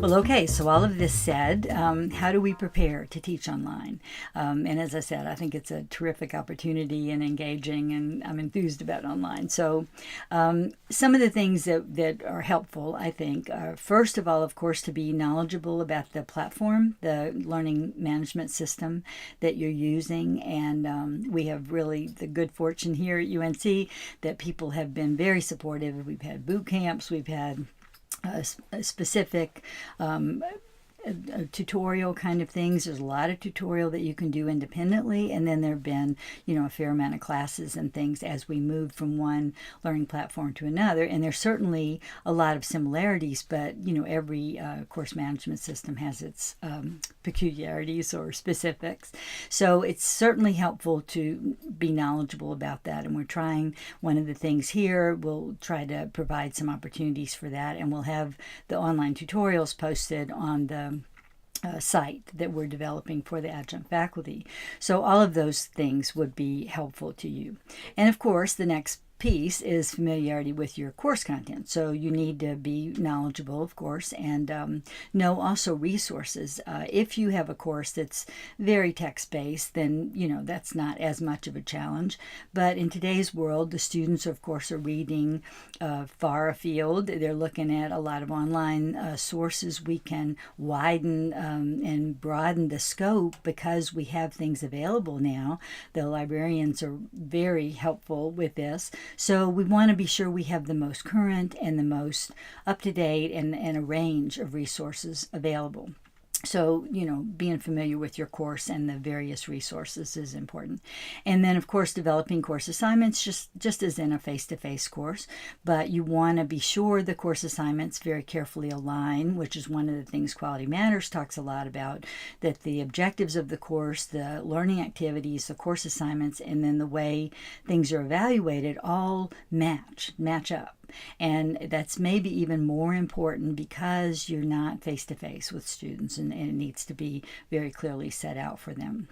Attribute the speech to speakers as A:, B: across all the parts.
A: Well, okay, so all of this said, how do we prepare to teach online? And as I said, I think it's a terrific opportunity and engaging, and I'm enthused about online. So, some of the things that are helpful, I think, are first of all, of course, to be knowledgeable about the platform, the learning management system that you're using. And we have really the good fortune here at UNC that people have been very supportive. We've had boot camps, we've had specific tutorial kind of things. There's a lot of tutorial that you can do independently, and then there have been, a fair amount of classes and things as we moved from one learning platform to another. And there's certainly a lot of similarities, but every course management system has its peculiarities or specifics. So it's certainly helpful to be knowledgeable about that. And we're trying one of the things here. We'll try to provide some opportunities for that, and we'll have the online tutorials posted on the site that we're developing for the adjunct faculty. So all of those things would be helpful to you. And of course, the next piece is familiarity with your course content. So you need to be knowledgeable, of course, and know also resources. If you have a course that's very text-based, then that's not as much of a challenge. But in today's world, the students, of course, are reading far afield. They're looking at a lot of online sources. We can widen and broaden the scope because we have things available now. The librarians are very helpful with this. So we want to be sure we have the most current and the most up-to-date and a range of resources available. So, being familiar with your course and the various resources is important. And then, of course, developing course assignments, just as in a face-to-face course. But you want to be sure the course assignments very carefully align, which is one of the things Quality Matters talks a lot about, that the objectives of the course, the learning activities, the course assignments, and then the way things are evaluated all match up. And that's maybe even more important because you're not face-to-face with students, and it needs to be very clearly set out for them.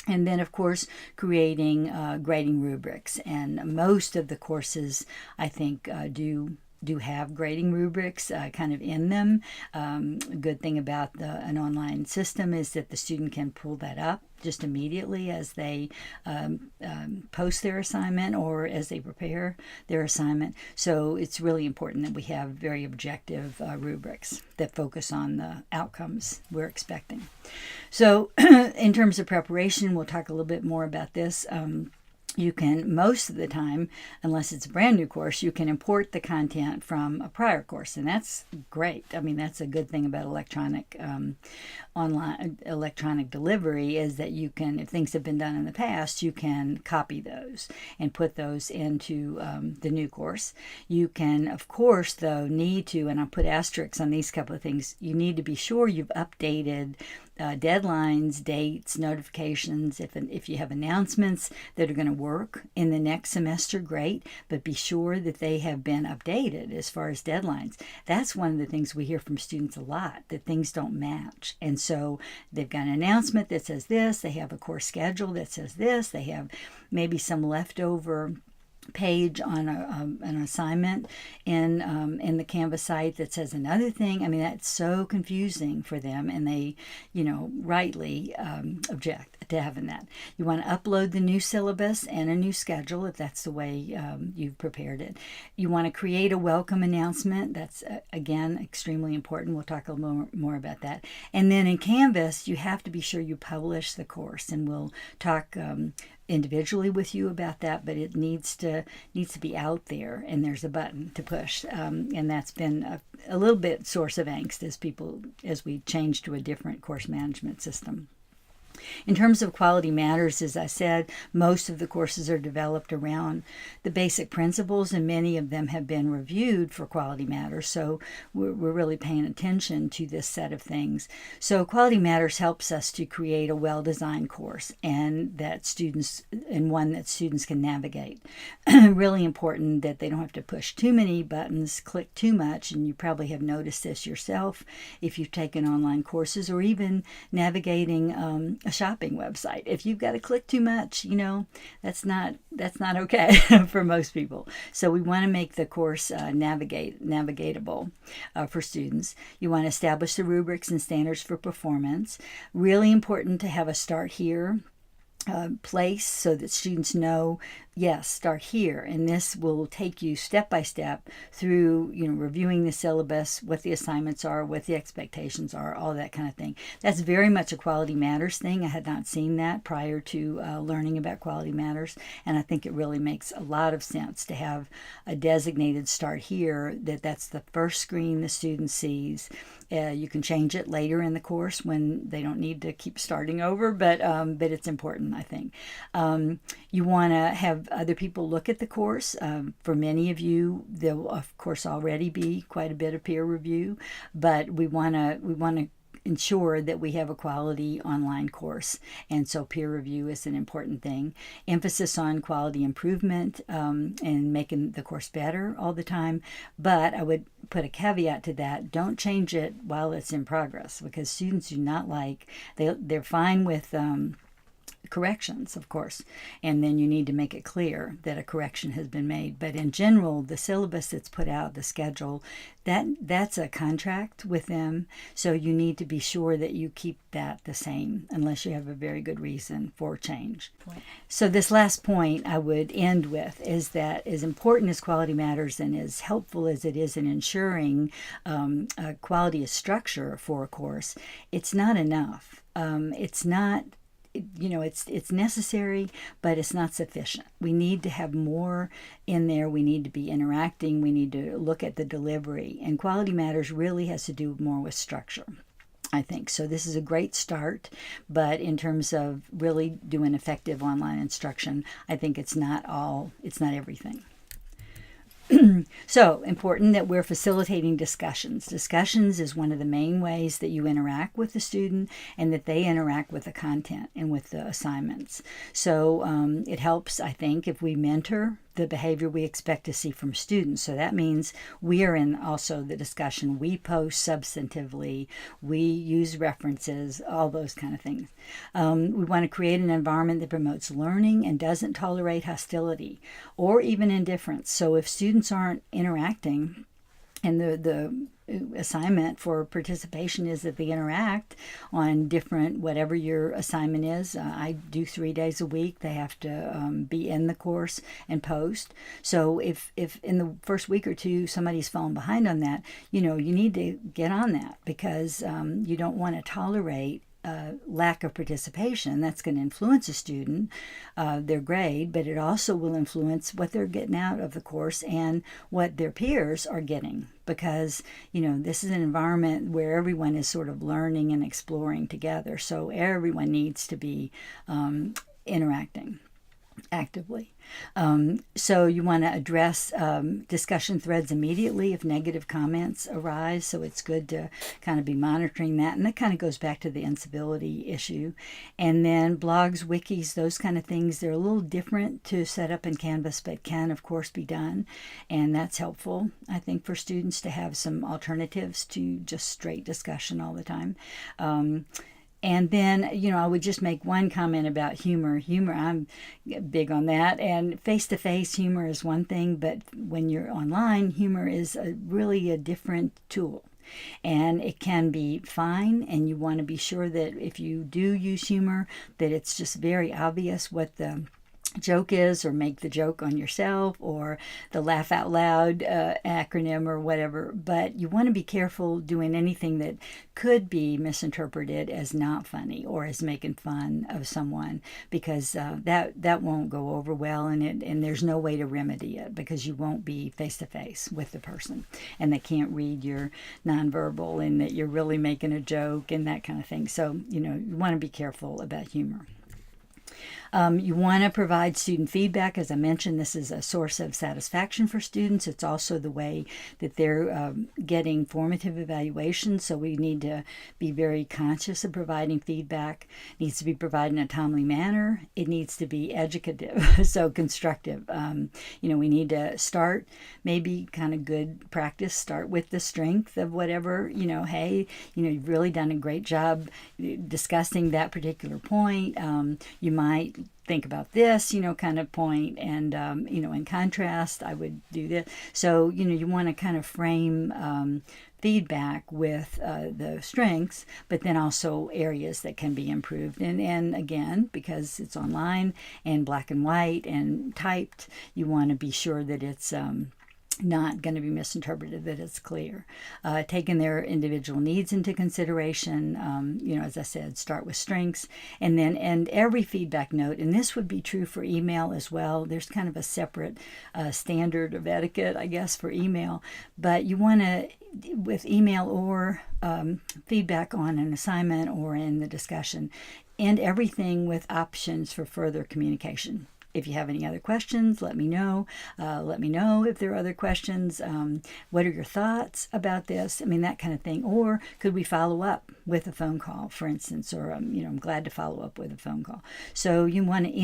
A: And then, of course, creating grading rubrics. And most of the courses, I think, do have grading rubrics kind of in them. A good thing about an online system is that the student can pull that up just immediately as they post their assignment or as they prepare their assignment. So it's really important that we have very objective rubrics that focus on the outcomes we're expecting. So in terms of preparation, we'll talk a little bit more about this. You can, most of the time, unless it's a brand new course, you can import the content from a prior course, and that's great. I mean, that's a good thing about electronic delivery is that you can, if things have been done in the past, you can copy those and put those into the new course. You can, of course, though, need to, and I'll put asterisks on these couple of things, you need to be sure you've updated deadlines, dates, notifications. If you have announcements that are going to work in the next semester, great, but be sure that they have been updated as far as deadlines. That's one of the things we hear from students a lot, that things don't match. And so they've got an announcement that says this, they have a course schedule that says this, they have maybe some leftover page on an assignment in the Canvas site that says another thing. I mean, that's so confusing for them, and they, rightly object to having that. You want to upload the new syllabus and a new schedule if that's the way you've prepared it. You want to create a welcome announcement. That's, again, extremely important. We'll talk a little more about that. And then in Canvas, you have to be sure you publish the course, and we'll talk individually with you about that, but it needs to be out there, and there's a button to push, and that's been a little bit source of angst as we change to a different course management system. In terms of Quality Matters, as I said, most of the courses are developed around the basic principles, and many of them have been reviewed for Quality Matters, so we're really paying attention to this set of things. So Quality Matters helps us to create a well-designed course, and one that students can navigate. Really important that they don't have to push too many buttons, click too much, and you probably have noticed this yourself if you've taken online courses or even navigating a shopping shopping website. If you've got to click too much, that's not okay for most people. So we want to make the course navigatable for students. You want to establish the rubrics and standards for performance. Really important to have a start here place so that students know, yes, start here, and this will take you step by step through reviewing the syllabus, what the assignments are, what the expectations are, all that kind of thing. That's very much a Quality Matters thing. I had not seen that prior to learning about Quality Matters, and I think it really makes a lot of sense to have a designated start here, that's the first screen the student sees. You can change it later in the course when they don't need to keep starting over, but it's important, I think. You want to have other people look at the course. For many of you, there will, of course, already be quite a bit of peer review, but we want to ensure that we have a quality online course, and so peer review is an important thing. Emphasis on quality improvement and making the course better all the time, but I would put a caveat to that. Don't change it while it's in progress, because students do not they're fine with corrections, of course, and then you need to make it clear that a correction has been made. But in general, the syllabus that's put out, the schedule, that's a contract with them, so you need to be sure that you keep that the same unless you have a very good reason for change. So this last point I would end with is that as important as Quality Matters and as helpful as it is in ensuring quality of structure for a course, it's not enough. It's not it's necessary, but it's not sufficient. We need to have more in there. We need to be interacting. We need to look at the delivery. And Quality Matters really has to do more with structure, I think. So this is a great start, but in terms of really doing effective online instruction, I think it's not everything. So important that we're facilitating discussions. Discussions is one of the main ways that you interact with the student and that they interact with the content and with the assignments. So it helps, I think, if we mentor the behavior we expect to see from students. So that means we are in also the discussion. We post substantively. We use references, all those kind of things. We want to create an environment that promotes learning and doesn't tolerate hostility or even indifference. So if students aren't interacting, and the assignment for participation is that they interact on different, whatever your assignment is. I do 3 days a week. They have to be in the course and post. So if in the first week or two somebody's fallen behind on that, you need to get on that, because you don't want to tolerate lack of participation. That's going to influence a student, their grade, but it also will influence what they're getting out of the course and what their peers are getting, because this is an environment where everyone is sort of learning and exploring together, so everyone needs to be interacting actively. So you want to address discussion threads immediately if negative comments arise. So it's good to kind of be monitoring that. And that kind of goes back to the incivility issue. And then blogs, wikis, those kind of things, they're a little different to set up in Canvas, but can, of course, be done. And that's helpful, I think, for students to have some alternatives to just straight discussion all the time. And then, I would just make one comment about humor. I'm big on that. And face-to-face humor is one thing, but when you're online, humor is really a different tool. And it can be fine, and you want to be sure that if you do use humor, that it's just very obvious what the joke is, or make the joke on yourself, or the laugh out loud acronym or whatever. But you want to be careful doing anything that could be misinterpreted as not funny or as making fun of someone, because that won't go over well, and there's no way to remedy it, because you won't be face to face with the person and they can't read your nonverbal and that you're really making a joke and that kind of thing. So you want to be careful about humor. You want to provide student feedback. As I mentioned, this is a source of satisfaction for students. It's also the way that they're getting formative evaluations, so we need to be very conscious of providing feedback. It needs to be provided in a timely manner. It needs to be educative, so constructive. We need to start, maybe kind of good practice, start with the strength of whatever, hey, you've really done a great job discussing that particular point. You might think about this, kind of point, and, in contrast, I would do this. So, you want to kind of frame feedback with the strengths, but then also areas that can be improved. And again, because it's online and black and white and typed, you want to be sure that it's not going to be misinterpreted, that it's clear. Taking their individual needs into consideration, as I said, start with strengths, and then end every feedback note, and this would be true for email as well. There's kind of a separate standard of etiquette, I guess, for email, but you want to, with email or feedback on an assignment or in the discussion, end everything with options for further communication. If you have any other questions, let me know. Let me know if there are other questions. What are your thoughts about this? I mean, that kind of thing. Or could we follow up with a phone call, for instance? Or, I'm glad to follow up with a phone call. So you want to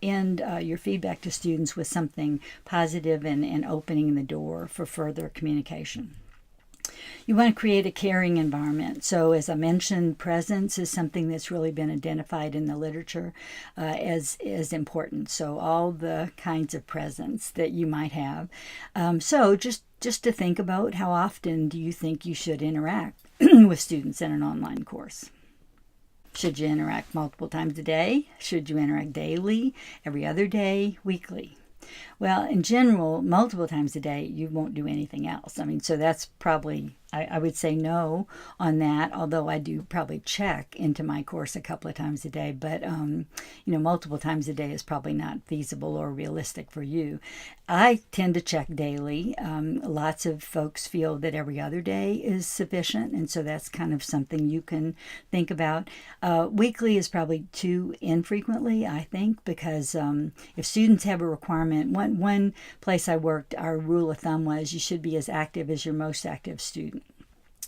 A: end your feedback to students with something positive and opening the door for further communication. You want to create a caring environment. So as I mentioned, presence is something that's really been identified in the literature as important. So all the kinds of presence that you might have. So just to think about, how often do you think you should interact with students in an online course? Should you interact multiple times a day? Should you interact daily, every other day, weekly? Well, in general, multiple times a day, you won't do anything else. I mean, so that's probably, I would say no on that, although I do probably check into my course a couple of times a day. But, multiple times a day is probably not feasible or realistic for you. I tend to check daily. Lots of folks feel that every other day is sufficient, and so that's kind of something you can think about. Weekly is probably too infrequently, I think, because if students have a requirement, one place I worked, our rule of thumb was you should be as active as your most active student.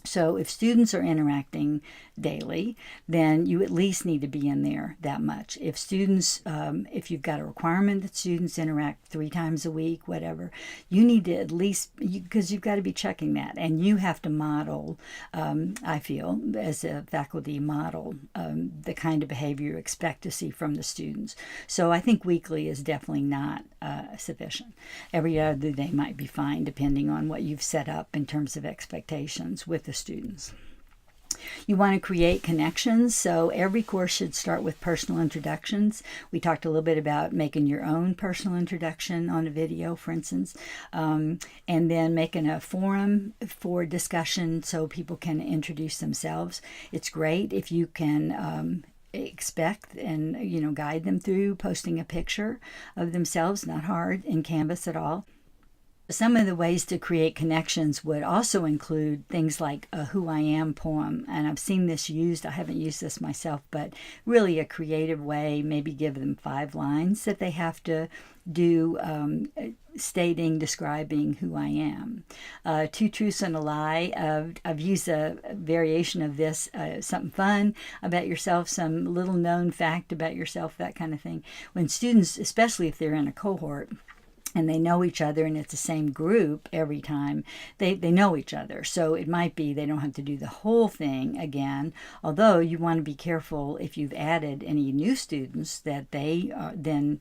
A: So if students are interacting daily, then you at least need to be in there that much. If students, if you've got a requirement that students interact 3 times a week, whatever, you need to at least, because you've got to be checking that. And you have to model, I feel, as a faculty model, the kind of behavior you expect to see from the students. So I think weekly is definitely not sufficient. Every other day might be fine, depending on what you've set up in terms of expectations with the students. You want to create connections, so every course should start with personal introductions. We talked a little bit about making your own personal introduction on a video, for instance, and then making a forum for discussion so people can introduce themselves. It's great if you can expect and guide them through posting a picture of themselves, not hard, in Canvas at all. Some of the ways to create connections would also include things like a Who I Am poem, and I've seen this used. I haven't used this myself, but really a creative way. Maybe give them 5 lines that they have to do, describing who I am. 2 truths and a lie. I've used a variation of this, something fun about yourself, some little known fact about yourself, that kind of thing. When students, especially if they're in a cohort, and they know each other and it's the same group every time, they know each other. So it might be they don't have to do the whole thing again, although you want to be careful if you've added any new students that they then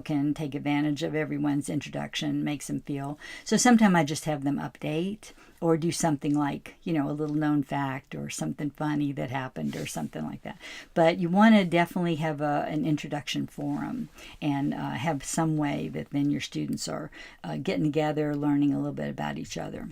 A: can take advantage of everyone's introduction, makes them feel. So sometimes I just have them update or do something like, a little known fact or something funny that happened or something like that. But you want to definitely have an introduction forum and have some way that then your students are getting together, learning a little bit about each other.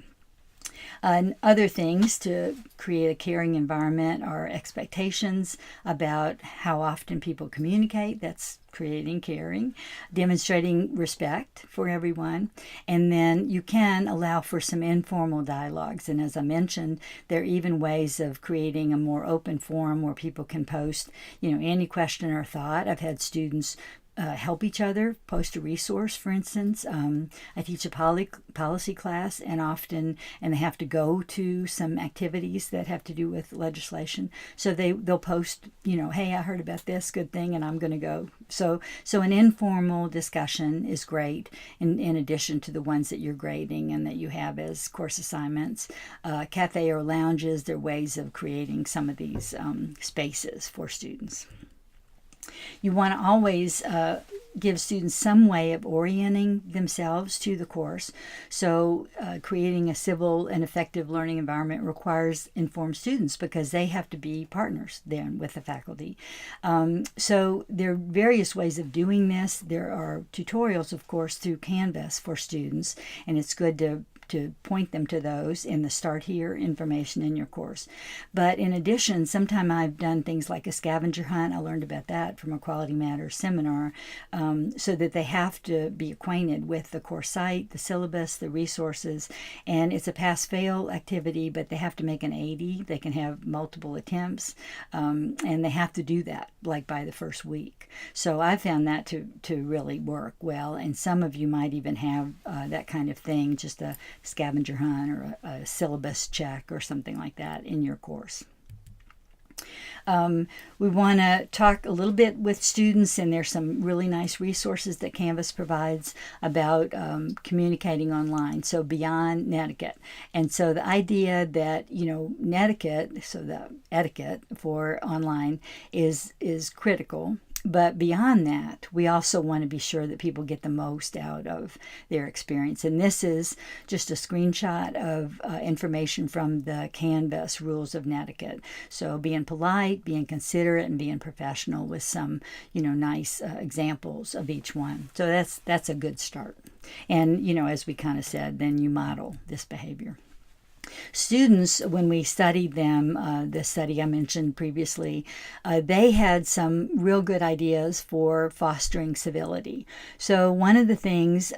A: And other things to create a caring environment are expectations about how often people communicate. That's creating caring, demonstrating respect for everyone, and then you can allow for some informal dialogues. And as I mentioned, there are even ways of creating a more open forum where people can post, any question or thought. I've had students help each other, post a resource, for instance. I teach a policy class, and they have to go to some activities that have to do with legislation. So they'll post, hey, I heard about this good thing, and I'm going to go. So an informal discussion is great, in addition to the ones that you're grading and that you have as course assignments. Cafe or lounges, they're ways of creating some of these spaces for students. You want to always give students some way of orienting themselves to the course. So creating a civil and effective learning environment requires informed students because they have to be partners then with the faculty. So there are various ways of doing this. There are tutorials, of course, through Canvas for students, and it's good to point them to those in the Start Here information in your course. But in addition, sometime I've done things like a scavenger hunt. I learned about that from a Quality Matters seminar, so that they have to be acquainted with the course site, the syllabus, the resources, and it's a pass-fail activity, but they have to make an 80. They can have multiple attempts, and they have to do that like by the first week. So I found that to really work well, and some of you might even have that kind of thing, just a scavenger hunt or a syllabus check or something like that in your course. We want to talk a little bit with students, and there's some really nice resources that Canvas provides about communicating online, so beyond netiquette. And so the idea that, netiquette, so the etiquette for online is critical. But beyond that, we also want to be sure that people get the most out of their experience. And this is just a screenshot of information from the Canvas rules of netiquette. So being polite, being considerate, and being professional with some, nice examples of each one. So that's a good start. And, as we kind of said, then you model this behavior. Students, when we studied them, the study I mentioned previously, they had some real good ideas for fostering civility. So one of the things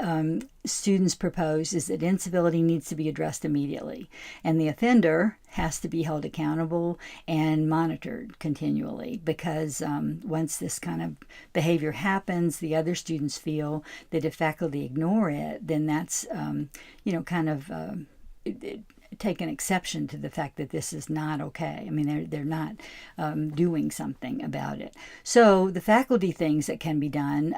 A: students propose is that incivility needs to be addressed immediately, and the offender has to be held accountable and monitored continually, because once this kind of behavior happens, the other students feel that if faculty ignore it, then that's take an exception to the fact that this is not okay. I mean, they're not doing something about it. So the faculty things that can be done,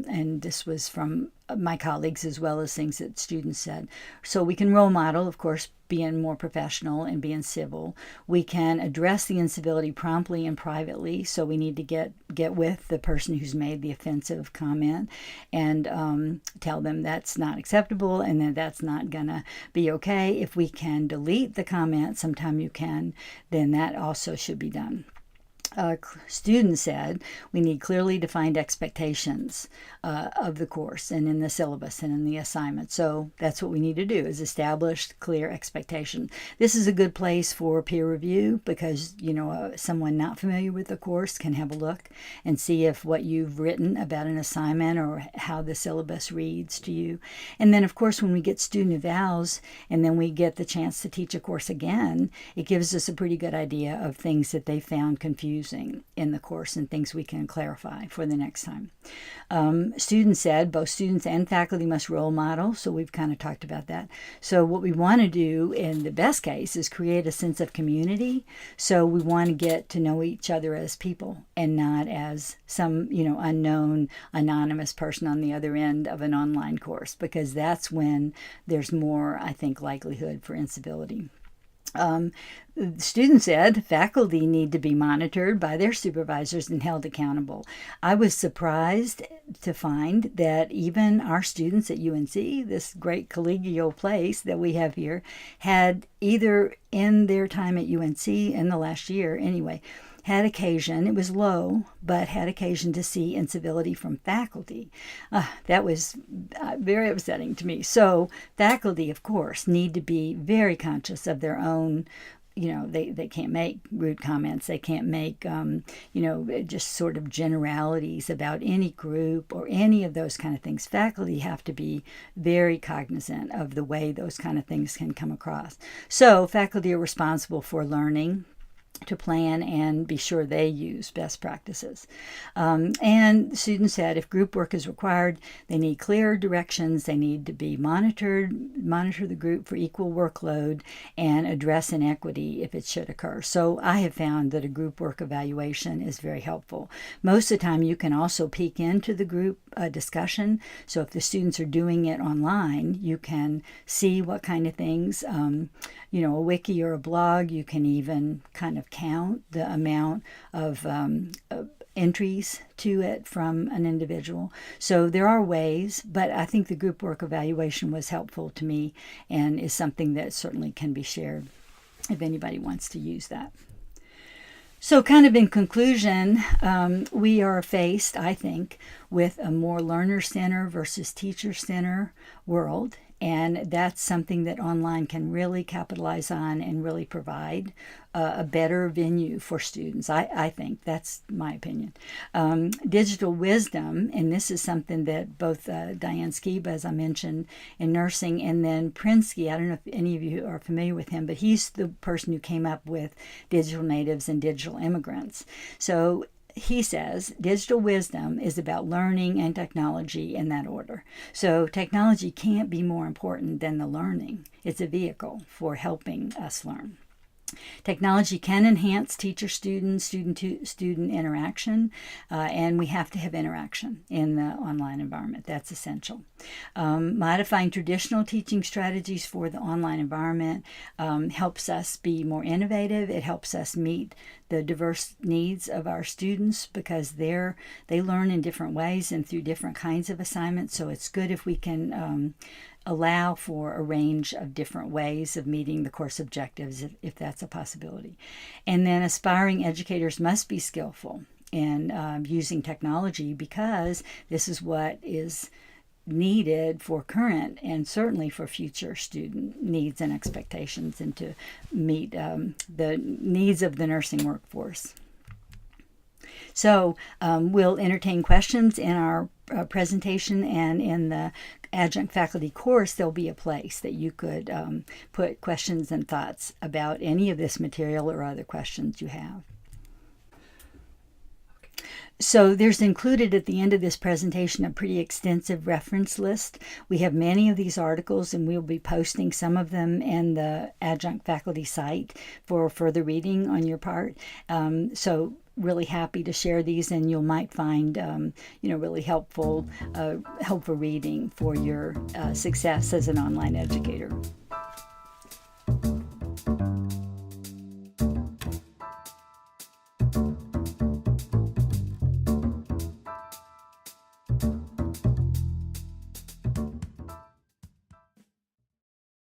A: and this was from my colleagues as well as things that students said. So we can role model, of course, being more professional and being civil. We can address the incivility promptly and privately. So we need to get with the person who's made the offensive comment and tell them that's not acceptable and that that's not going to be okay. If we can delete the comment, sometime you can, then that also should be done. Students said we need clearly defined expectations of the course and in the syllabus and in the assignment. So that's what we need to do, is establish clear expectation. This is a good place for peer review because, someone not familiar with the course can have a look and see if what you've written about an assignment or how the syllabus reads to you. And then, of course, when we get student evals and then we get the chance to teach a course again, it gives us a pretty good idea of things that they found confusing in the course and things we can clarify for the next time. Students said both students and faculty must role model, so we've kind of talked about that. So what we want to do in the best case is create a sense of community. So we want to get to know each other as people and not as some, unknown, anonymous person on the other end of an online course, because that's when there's more, I think, likelihood for incivility. Students said faculty need to be monitored by their supervisors and held accountable. I was surprised to find that even our students at UNC, this great collegial place that we have here, had either in their time at UNC in the last year anyway, had occasion, it was low, but had occasion to see incivility from faculty. That was very upsetting to me. So faculty, of course, need to be very conscious of their own. They can't make rude comments. They can't make, just sort of generalities about any group or any of those kind of things. Faculty have to be very cognizant of the way those kind of things can come across. So faculty are responsible for learning to plan and be sure they use best practices. And the student said if group work is required, they need clear directions, they need to be monitor the group for equal workload, and address inequity if it should occur. So I have found that a group work evaluation is very helpful. Most of the time you can also peek into the group discussion. So if the students are doing it online, you can see what kind of things, a wiki or a blog, you can even kind of count the amount of entries to it from an individual. So there are ways, but I think the group work evaluation was helpful to me and is something that certainly can be shared if anybody wants to use that. So kind of in conclusion, we are faced, I think, with a more learner-centered versus teacher-centered world. And that's something that online can really capitalize on and really provide a better venue for students. I think that's my opinion. Digital wisdom, and this is something that both Diane Skiba, as I mentioned, in nursing, and then Prinsky, I don't know if any of you are familiar with him, but he's the person who came up with digital natives and digital immigrants. So he says digital wisdom is about learning and technology in that order. So technology can't be more important than the learning. It's a vehicle for helping us learn. Technology can enhance teacher-student, student-to-student interaction, and we have to have interaction in the online environment. That's essential. Modifying traditional teaching strategies for the online environment helps us be more innovative. It helps us meet the diverse needs of our students because they learn in different ways and through different kinds of assignments. So it's good if we can allow for a range of different ways of meeting the course objectives if that's a possibility. And then aspiring educators must be skillful in using technology because this is what is needed for current and certainly for future student needs and expectations and to meet the needs of the nursing workforce. So we'll entertain questions in our presentation, and in the adjunct faculty course there'll be a place that you could put questions and thoughts about any of this material or other questions you have. So there's included at the end of this presentation a pretty extensive reference list. We have many of these articles and we'll be posting some of them in the adjunct faculty site for further reading on your part. So really happy to share these, and you might find really helpful reading for your success as an online educator.